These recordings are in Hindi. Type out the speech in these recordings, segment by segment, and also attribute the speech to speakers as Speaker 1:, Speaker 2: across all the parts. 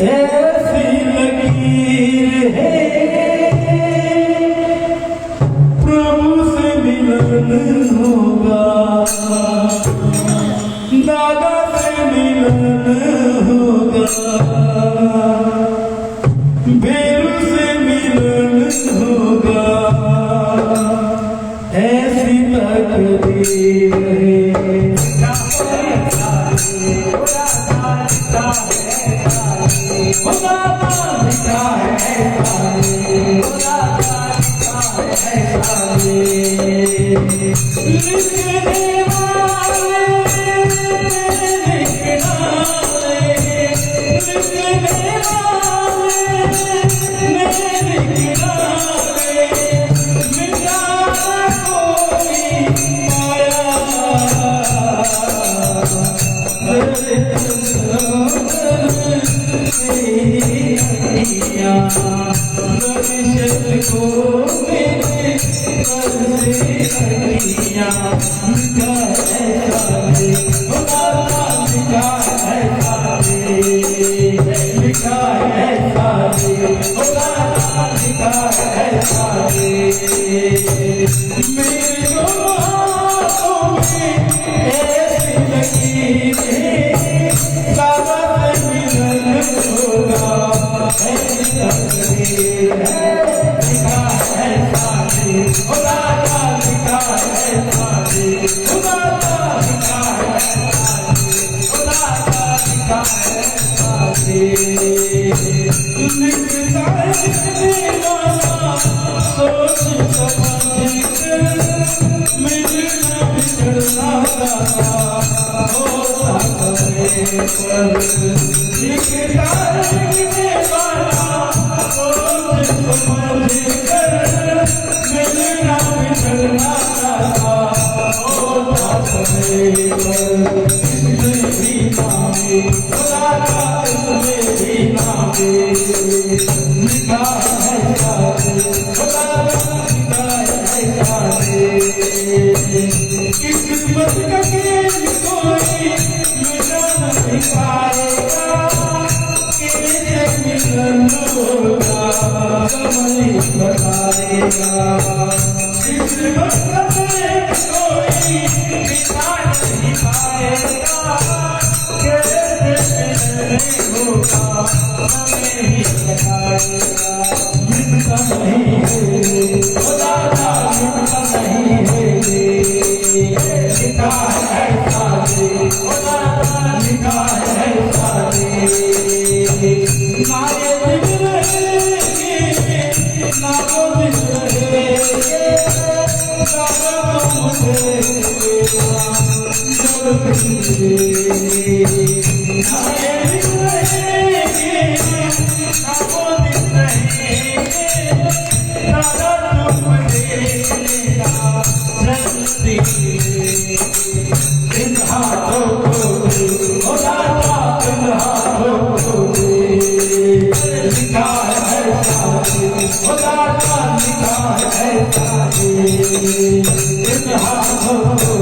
Speaker 1: Yes. ऐसी लकीर है प्रभु से मिलन होगा दादा से मिलन होगा बेरू से मिलन होगा ऐसी तकदीर है खुदा लिखा है लिखने वाले लिखना लिखने वाले लिखना मिटा कोई माया को मेरे लिखा है मेरे हाथों में ऐसी लकीर है दादा से मिलन होगा ऐसी तकदीर है लिखा है खुदा का लिखा है खुदा का लिखा है खुदा का लिखा है लिखता है सोच समझ कर मिलना बिछड़ना होता करे पर लिखता है सोच समझ कर मिलना बिछड़ना होता करे पर इसमें भी नामे खुदा का इसमें भी नामे लिखा है खुदा लिखा है किस्मत का खेल कोई मिटा नहीं पाएगा किसे मिलन होगा समय बताएगा किस्मत का खेल कोई मिटा नहीं पाएगा किसे मिलन होगा समय बताएगा मिलता नहीं है खुदा का मिलता नहीं है लिखा है खुदा का लिखा है ना ये दिल रहेंगे ना वो दिल रहेंगे दादा मुझे ना ये दिल रहेंगे ना वो दिल रहेंगे दादा मुझे इन हाथों को खुदा का इन हाथों को लिखा है खुदा का लिखा है इन हाथों को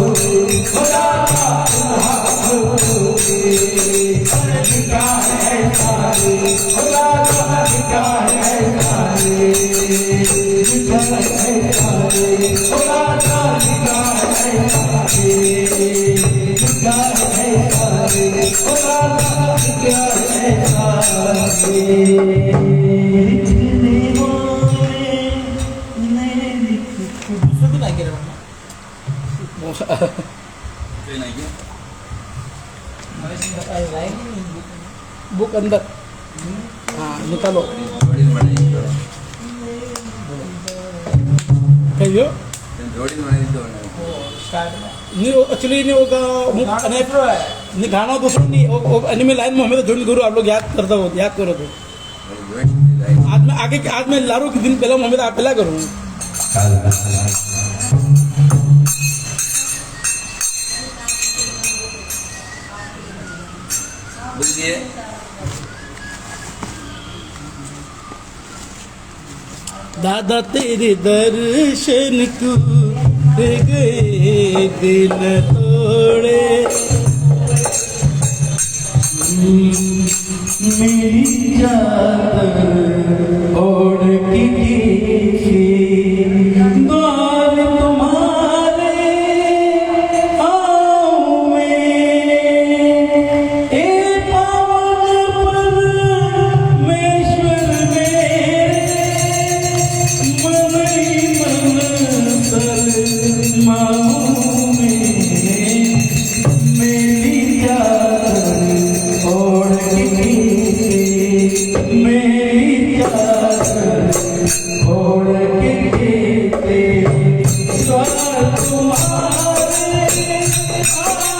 Speaker 1: खुदा का इन हाथों को लिखा है खुदा का लिखा है लिखा है खुदा का लिखा है लिखा है खुदा का लिखा है लिखने वाले दूसरे भी लाइक बुक अंदर हाँ निकालो कहियो नहीं एक्चुअली नहीं होगा नहीं गाना दूसरा नहीं एनिमे लाइन में हमें तो जोड़ी गुरु आप लोग याद करता हो याद करो तो आज मैं लारू के दिन पहले हमें आप पहला करूँ दादा तेरे दर्शन को गए दिल तोड़े
Speaker 2: मेरी चादर ओढ़ के देखी द्वार तुम्हारे आऊं मैं ए पावन परमेश्वर मेरे मन शर्माऊं मैं मेरी चादर ओढ़ के मेरी चादर ओढ़ के स्वर तुम्हारे आऊं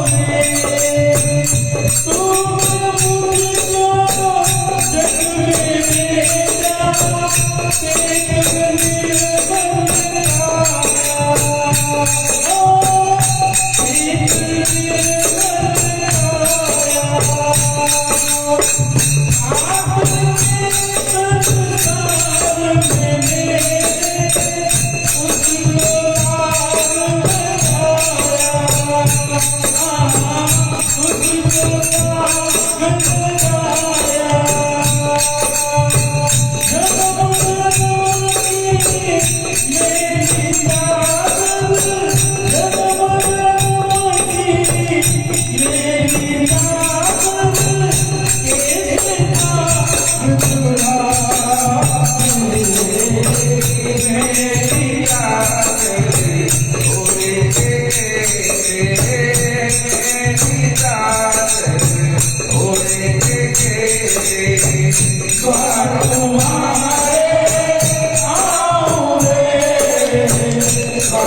Speaker 2: मैं स्वर तुम्हारे आऊं मैं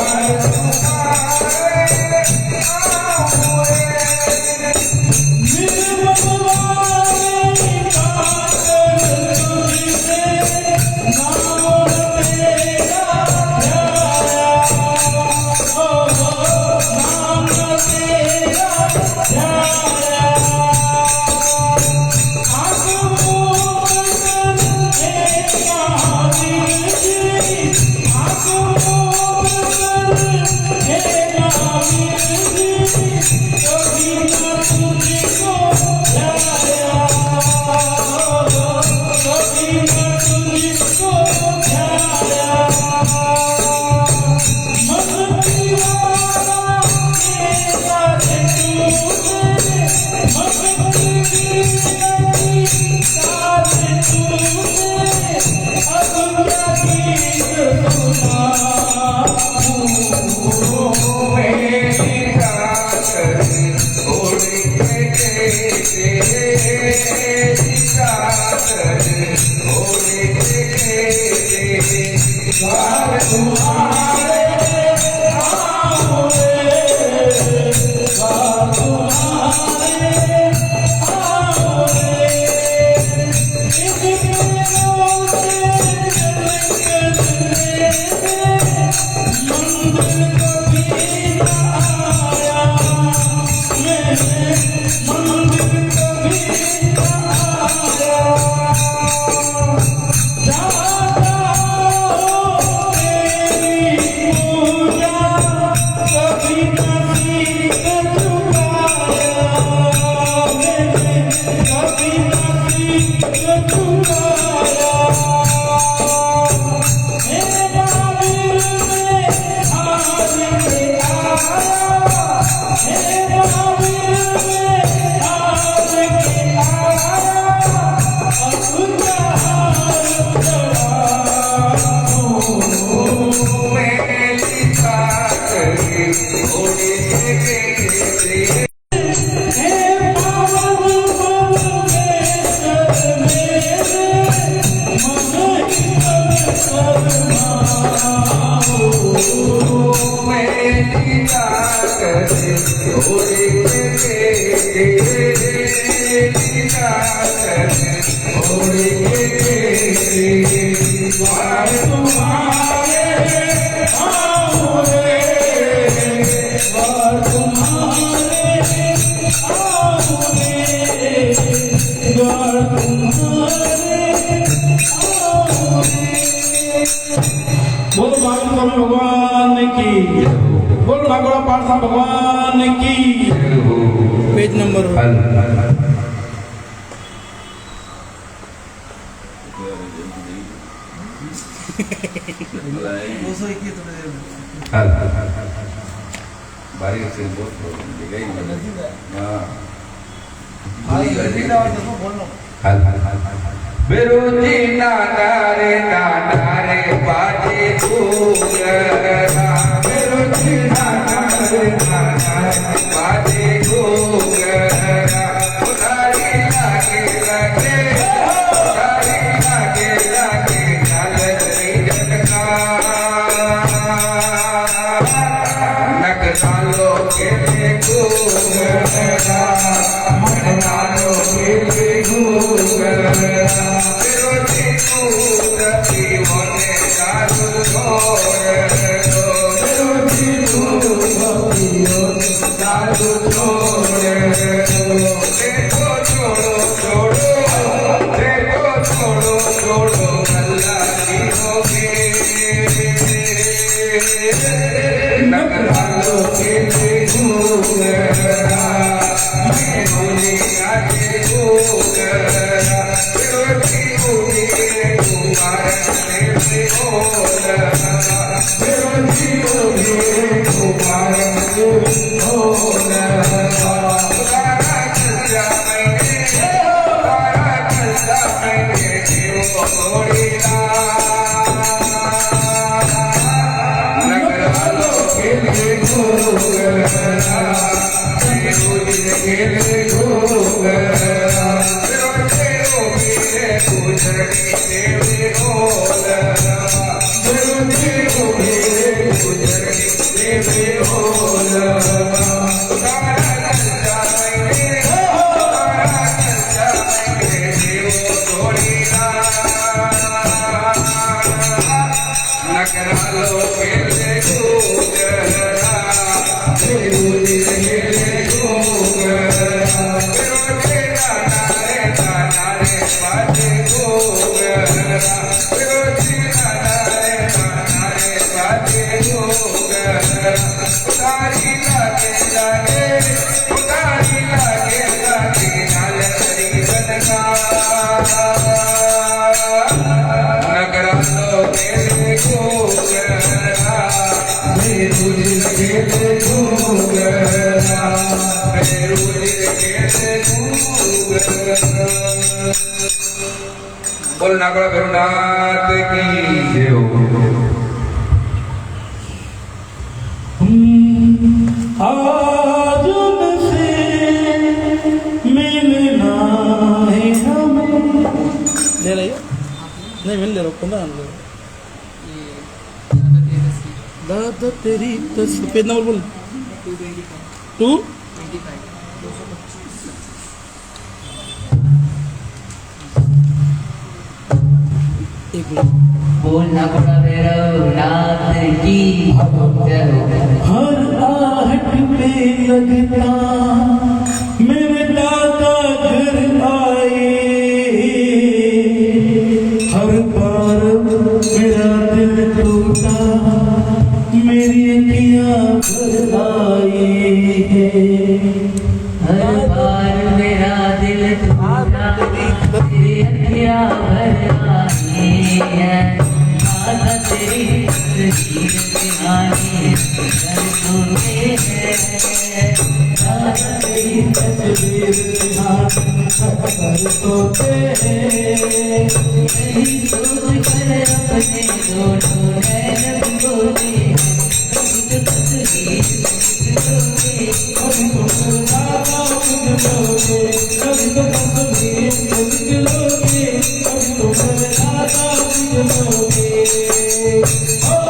Speaker 2: मेरी ताकत थोड़ी द्वार तुम्हारे आओगे, द्वार तुम्हारे आओगे, द्वार तुम्हारे आओगे। बोलो भागवत स्वामी भगवान की, बोलो भागवत पाठशाला भगवान की।
Speaker 1: पेज नंबर
Speaker 3: बारीक असेल बहुत बिरुजी नाना रे बाजे घूगरा, बिरुजी नाना रे बाजे घूगरा, उधारी लागे लागे, उधारी लागे लागे, झालरी झटका नगसालो के घूगरा, नगसालो के घूगरा, बिरुजी घूगती होने दारू छोड़ दो, बिरुजी घूगती होने दारू छोड़ दो, देखो छोड़ो छोड़ो, देखो छोड़ो छोड़ो, अल्लाह की होगी नगरालो के घूगरा, मैं होली आगे घूगरा, बिरुजी होगी तुम्हारे से होला, बिरुजी होगी तुम्हारे से होला, तारा चलता मैंने, तारा चलता मैंने जीव छोड़ी ना, नगरालो के घूगरा, बिरुजी के घूगरा, बिरुजी होगी गुजरी देवी होला, बिरुजी होगी गुजरी देवी होला, तारा चलता मैंने, तारा चलता मैंने जीव छोड़ी ना, नगरालो के घूगरा, बिरुजी के घूगरा, बिरुजी नाना रे बाजे घूगरा, बिरुजी नाना रे बाजे घूगरा, उधारी लागे लागे, उधारी लागे लागे, झालरी झटका नगरालो के घूगरा, बिरुजी के घूगरा, बिरुजी के घूगरा। बोल नागड़ा भैरवनाथ की जय हो।
Speaker 2: आज उनसे मिलना है हमें।
Speaker 1: ले रही हो? नहीं मैंने ले रहा हूँ, 15 ले रहा दादा तेरी तस्वीर। पेज नंबर बोल 2 एक मिनट।
Speaker 4: बोलना पड़ा भैरवनाथ की जय हो।
Speaker 2: हर आहट पे लगता मेरे दादा घर आए, हर बार मेरा दिल टूटा मेरी अखियाँ भर आई,
Speaker 4: हर बार मेरा दिल टूटा तेरी अखियाँ भर आई है, दादा तेरी तस्वीर दिहानी दर्दों में है, दादा तेरी
Speaker 2: तस्वीर सोते
Speaker 4: यही सोच कर अपने दोनों नैन बोले, कभी तो तस्वीर
Speaker 2: कभी तो दादा उगलोगे, कभी तो तस्वीर उगलोगे, कभी तो दादा उगलोगे। ओ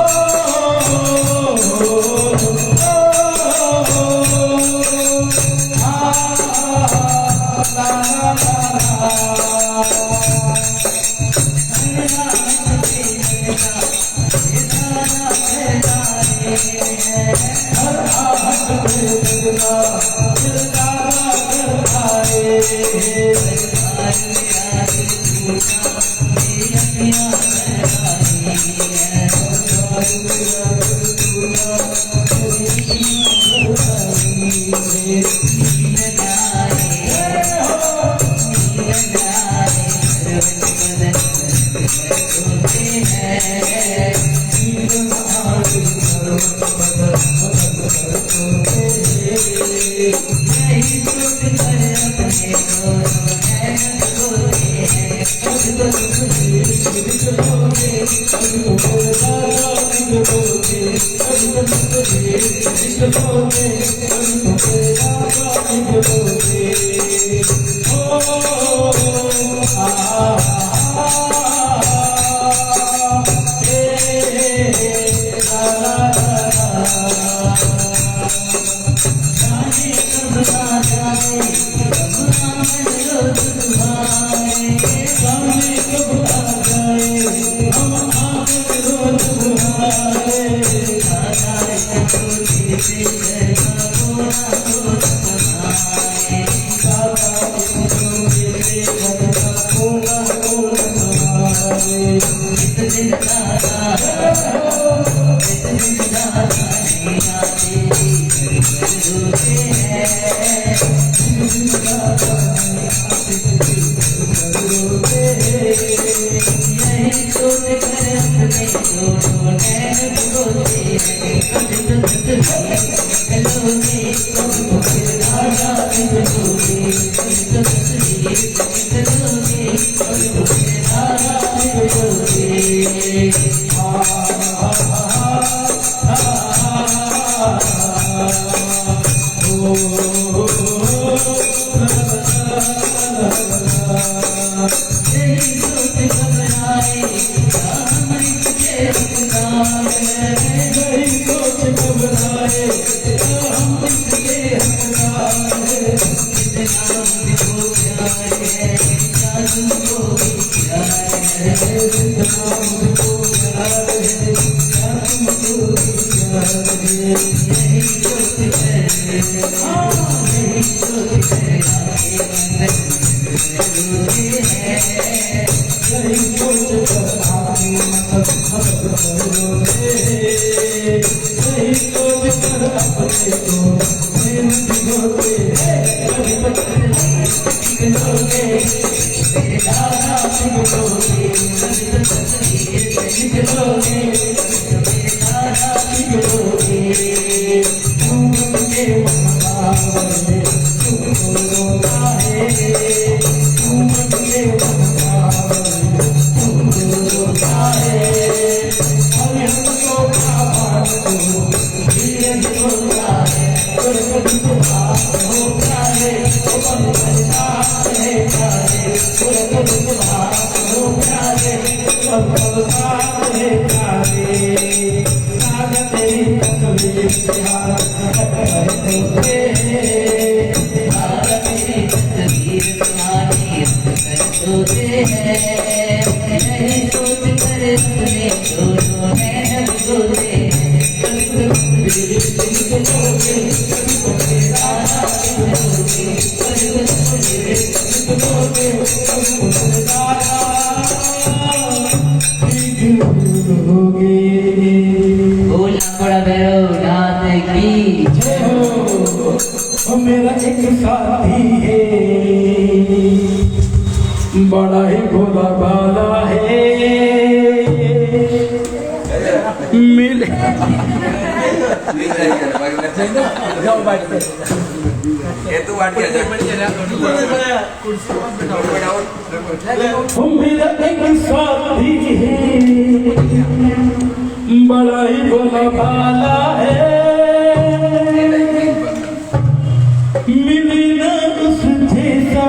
Speaker 2: मेरा एक साथी है, बड़ा ही भोला भाला है, मिले
Speaker 3: itu wadah
Speaker 2: मेरा एक साथी है, बड़ा ही भोला भाला है, मिली ना उस जैसा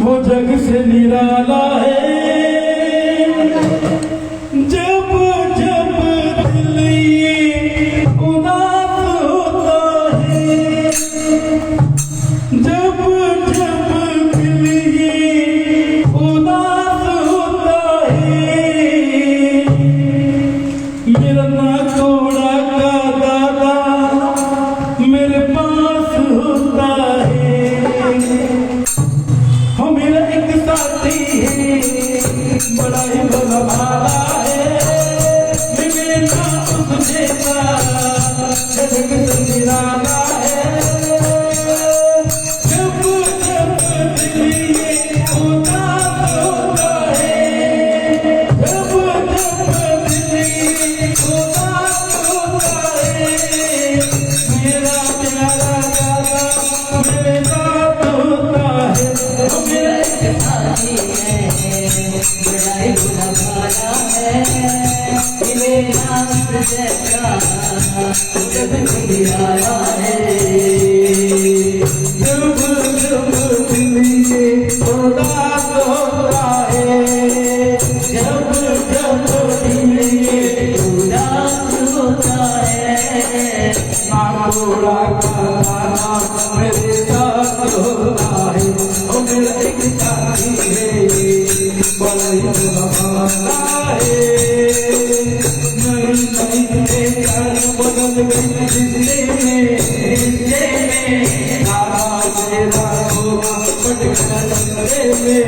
Speaker 2: वो जग से निराला है। जब जब दिल ये उदास होता है, जब जब दिल ये उदास होता है,
Speaker 4: राम जैसा जब कोई आया है
Speaker 2: जब जब दिल ये उदास होता है
Speaker 4: जब जब दिल ये उदास होता है
Speaker 2: ना थोड़ा खाना मेरे साथ होता है ओ मेरा एक साथी है बड़ा ही हमारा है नहीं नहीं चाल बदल गई रिश्ते में सारा तेरा होगा बट डरने में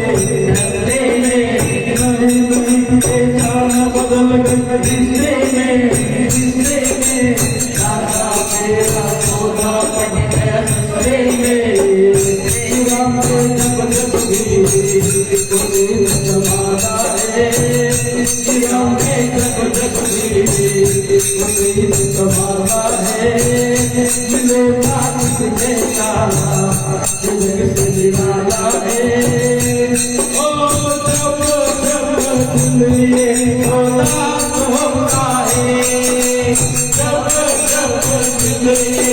Speaker 2: नहीं नहीं चाल बदल गई रिश्ते में सारा तेरा होगा बट डरने में राम जब जब भी कोई जमाना है राम जब जब भी कोई जमाना है मिले बात से सारा जग से निराला है ओ जब जब दिल ये उदास होता है जब जब दिल ये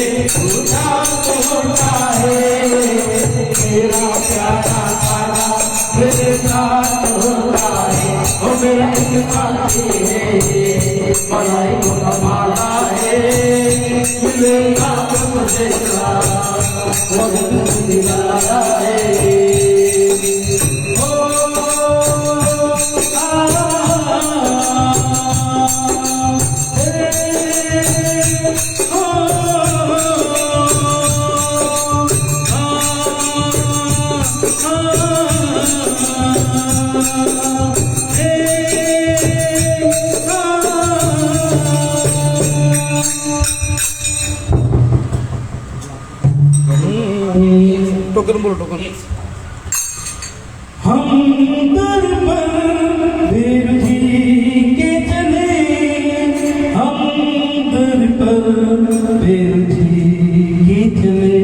Speaker 2: उदास होता है मेरा प्यारा खाना मेरे साथ होता है ओ मेरा एक साथी है बड़ाई को कमाला है मिलेगा मुझे का वो दिन दिलाया है ओ
Speaker 1: टोकन बोलो टोकन
Speaker 2: हम दर पर वीर जी के चले हम दर पर वीर जी के चले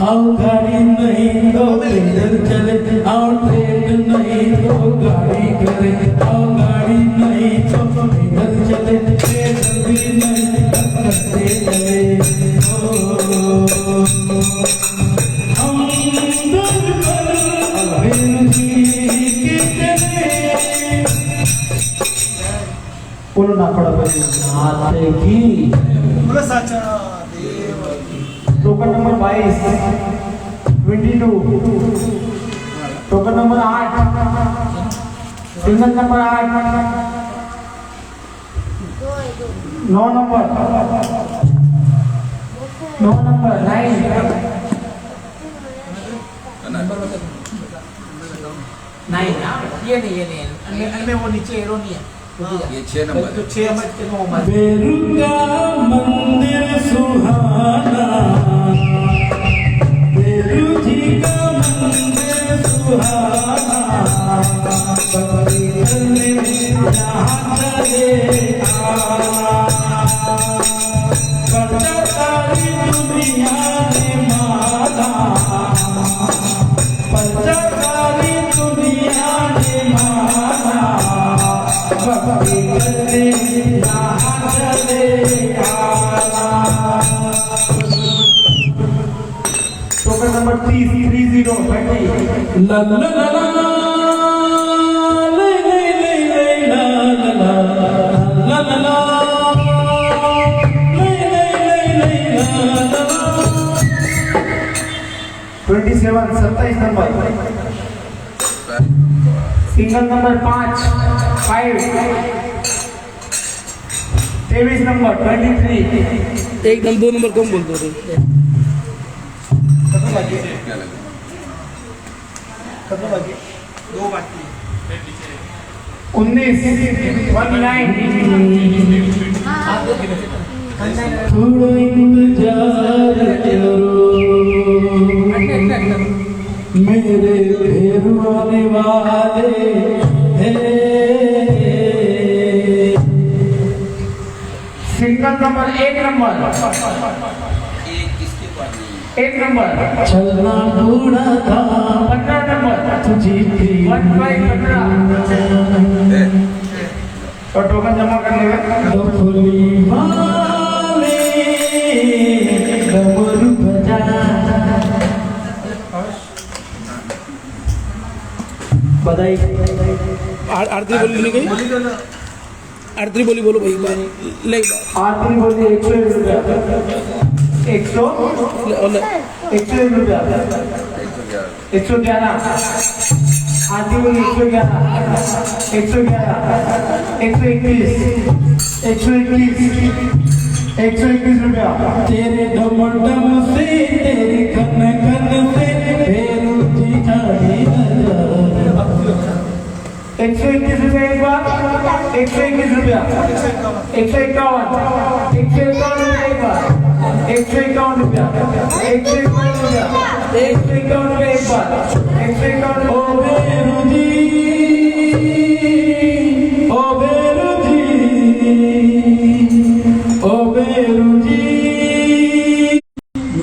Speaker 2: आओ गाड़ी नहीं तो पैदल चले आओ ट्रेन नहीं तो गाड़ी करे आओ गाड़ी नहीं तो पैदल चले पैदल भी नहीं करते चले हम दर पर वीर जी के चले बोलो ना पड़ा भाई आते की
Speaker 1: बोला साचा
Speaker 2: token number 22 token number 8 single number 8 9 number 9
Speaker 5: ये नहीं अनमें वो नीचे एरो नहीं है
Speaker 3: ये 6 नंबर
Speaker 5: तो 6 अमज के 9 अमज
Speaker 2: बेरुका मंदिर सुहाना बेरु जी का मंदिर सुहाना भक्ति करने यहाँ चले बड़ा सारी दुनिया ने माना बड़ा सारी दुनिया ने माना भक्ति करने यहाँ चले टोकन नंबर 30 ला ला ला ला ले ले ले ले ला ला ला ला ला ला ले ले ले ले ला ला ला 27 नंबर सिंगल नंबर 5 23 नंबर 23
Speaker 1: एकदम 2 नंबर कम बोलतो रे
Speaker 5: खत्म बाकी 2 बाकी
Speaker 2: 19 थोड़ा इंतजार करो मेरे फिर आने वाले हैं सिंगल नंबर 1 नंबर चलना बूढ़ा था 15 नंबर तुझे 15 और टोकन जमा करने का डोली वाले डमरू बजा बधाई
Speaker 1: आरती बोली नहीं गई
Speaker 5: बोली तो ना
Speaker 1: आरती बोली बोलो भाई एक बार ले एक बार
Speaker 2: आरती बोली 101 रुपया 100
Speaker 1: ले
Speaker 2: 101 रुपया 111 आरती बोली 111 121 रुपया तेरे डम डम से तेरे कन कन से फेरू जी जाने लगा 121 रुपया एक बार 121 रुपया 151 रुपया एक बार 151 रुपया 151 रुपया 151 रुपया एक बार 151 ओ बेरू जी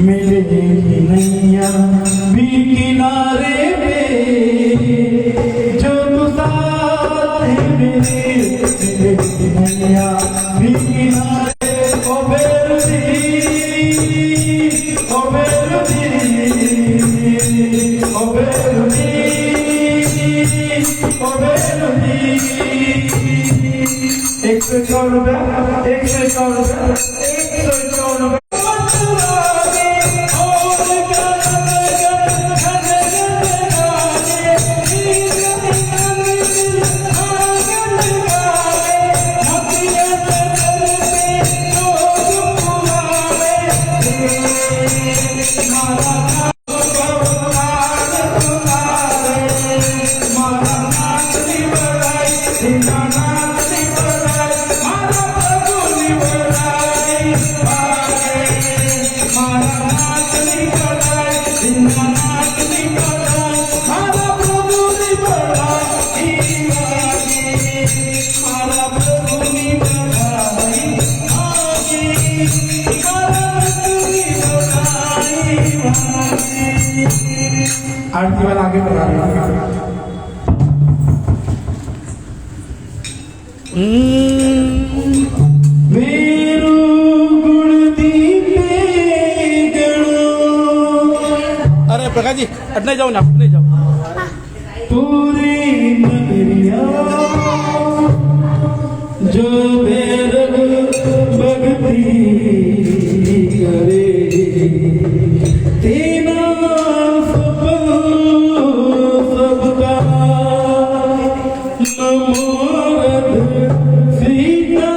Speaker 2: मिलेगी नैया भी किनारे पे जो तू साथ है मेरे मिलेगी नैया भी किनारे ओ बेरू जी 151 रुपया 151 रुपया आरती वाला आगे बढ़ा रहा मेरू गुण दीपे गणो
Speaker 1: अरे प्रकाश जी अटने जाओ ना अटने जाओ
Speaker 2: पूरी नगरिया जो भैरव भक्ति करे तेना सबका नमोरथ सीता